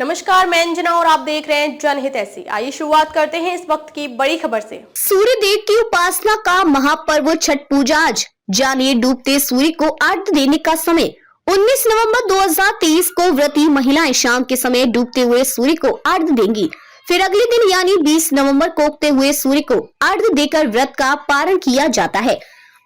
नमस्कार, मैं अंजना और आप देख रहे हैं जनहित ऐसी। आइए शुरुआत करते हैं इस वक्त की बड़ी खबर से। सूर्य देव की उपासना का महापर्व छठ पूजा आज। जानिए डूबते सूर्य को अर्घ्य देने का समय। 19 नवंबर 2023 को व्रती महिलाएं शाम के समय डूबते हुए सूर्य को अर्घ्य देंगी। फिर अगले दिन यानी 20 नवंबर को उगते हुए सूर्य को अर्घ्य देकर व्रत का पारण किया जाता है।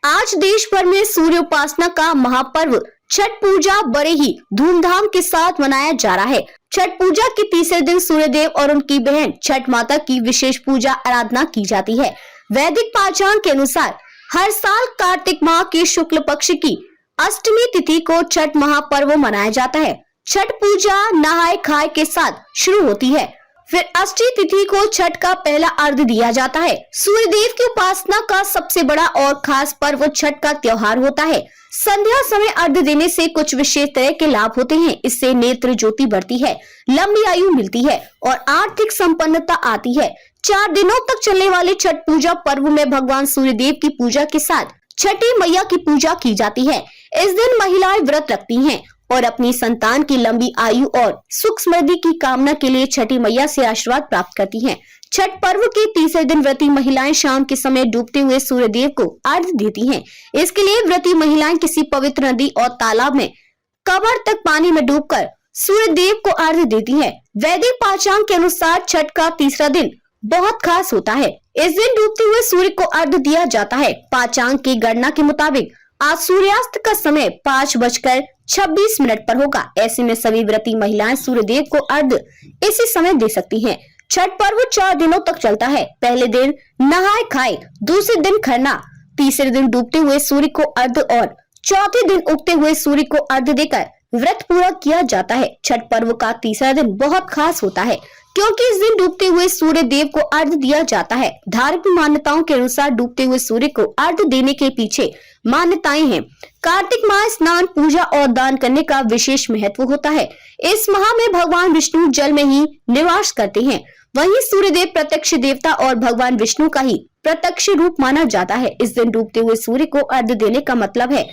आज देश भर में सूर्य उपासना का महापर्व छठ पूजा बड़े ही धूमधाम के साथ मनाया जा रहा है। छठ पूजा के तीसरे दिन सूर्यदेव और उनकी बहन छठ माता की विशेष पूजा आराधना की जाती है। वैदिक पाचांग के अनुसार हर साल कार्तिक माह के शुक्ल पक्ष की अष्टमी तिथि को छठ महापर्व मनाया जाता है। छठ पूजा नहाय खाए के साथ शुरू होती है। फिर अष्टमी तिथि को छठ का पहला अर्घ्य दिया जाता है। सूर्यदेव की उपासना का सबसे बड़ा और खास पर्व छठ का त्योहार होता है। संध्या समय अर्घ्य देने से कुछ विशेष तरह के लाभ होते हैं। इससे नेत्र ज्योति बढ़ती है, लंबी आयु मिलती है और आर्थिक संपन्नता आती है। 4 दिनों तक चलने वाले छठ पूजा पर्व में भगवान सूर्यदेव की पूजा के साथ छठी मैया की पूजा की जाती है। इस दिन महिलाएं व्रत रखती हैं और अपनी संतान की लंबी आयु और सुख समृद्धि की कामना के लिए छठी मैया से आशीर्वाद प्राप्त करती हैं। छठ पर्व के तीसरे दिन व्रती महिलाएं शाम के समय डूबते हुए सूर्यदेव को अर्घ्य देती हैं। इसके लिए व्रती महिलाएं किसी पवित्र नदी और तालाब में कमर तक पानी में डूबकर सूर्यदेव को अर्घ्य देती हैं। वैदिक पाचांग के अनुसार छठ का तीसरा दिन बहुत खास होता है। इस दिन डूबते हुए सूर्य को अर्घ्य दिया जाता है। पाचांग की गणना के मुताबिक आज सूर्यास्त का समय 5:26 पर होगा। ऐसे में सभी व्रती महिलाएं सूर्यदेव को अर्घ्य इसी समय दे सकती हैं। छठ पर्व 4 दिनों तक चलता है। पहले दिन नहाय खाए, दूसरे दिन खरना, तीसरे दिन डूबते हुए सूर्य को अर्घ्य और चौथे दिन उगते हुए सूर्य को अर्घ्य देकर व्रत पूरा किया जाता है। छठ पर्व का तीसरा दिन बहुत खास होता है क्योंकि इस दिन डूबते हुए सूर्य देव को अर्घ्य दिया जाता है। धार्मिक मान्यताओं के अनुसार डूबते हुए सूर्य को अर्घ्य देने के पीछे मान्यताएं हैं। कार्तिक माह स्नान, पूजा और दान करने का विशेष महत्व होता है। इस माह में भगवान विष्णु जल में ही निवास करते हैं। वहीं सूर्यदेव प्रत्यक्ष देवता और भगवान विष्णु का ही प्रत्यक्ष रूप माना जाता है। इस दिन डूबते हुए सूर्य को अर्घ्य देने का मतलब है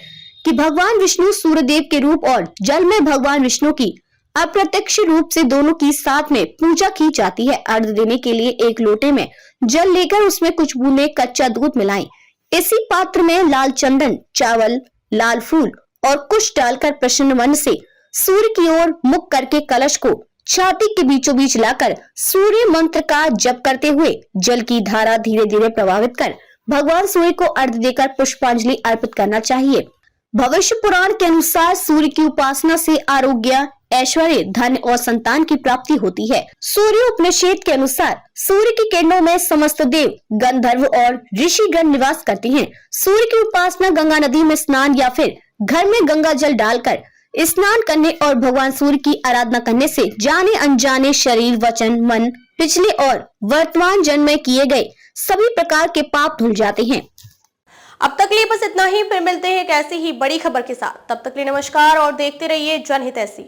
कि भगवान विष्णु सूर्यदेव के रूप और जल में भगवान विष्णु की अप्रत्यक्ष रूप से दोनों की साथ में पूजा की जाती है। अर्घ्य देने के लिए एक लोटे में जल लेकर उसमें कुछ बूंदे कच्चा दूध मिलाएं। इसी पात्र में लाल चंदन, चावल, लाल फूल और कुछ डालकर प्रसन्न मन से सूर्य की ओर मुख करके कलश को छाती के बीचों बीच लाकर सूर्य मंत्र का जप करते हुए जल की धारा धीरे धीरे प्रभावित कर भगवान सूर्य को अर्घ्य देकर पुष्पांजलि अर्पित करना चाहिए। भविष्य पुराण के अनुसार सूर्य की उपासना से आरोग्य, ऐश्वर्य, धन और संतान की प्राप्ति होती है। सूर्य उपनिषद के अनुसार सूर्य की किरणों में समस्त देव, गंधर्व और ऋषिगण निवास करते हैं। सूर्य की उपासना गंगा नदी में स्नान या फिर घर में गंगा जल डालकर स्नान करने और भगवान सूर्य की आराधना करने से जाने अनजाने शरीर, वचन, मन, पिछले और वर्तमान जन्म में किए गए सभी प्रकार के पाप धुल जाते हैं। अब तक लिए बस इतना ही। फिर मिलते हैं एक ऐसी ही बड़ी खबर के साथ। तब तक लिए नमस्कार और देखते रहिए जनहित ऐसी।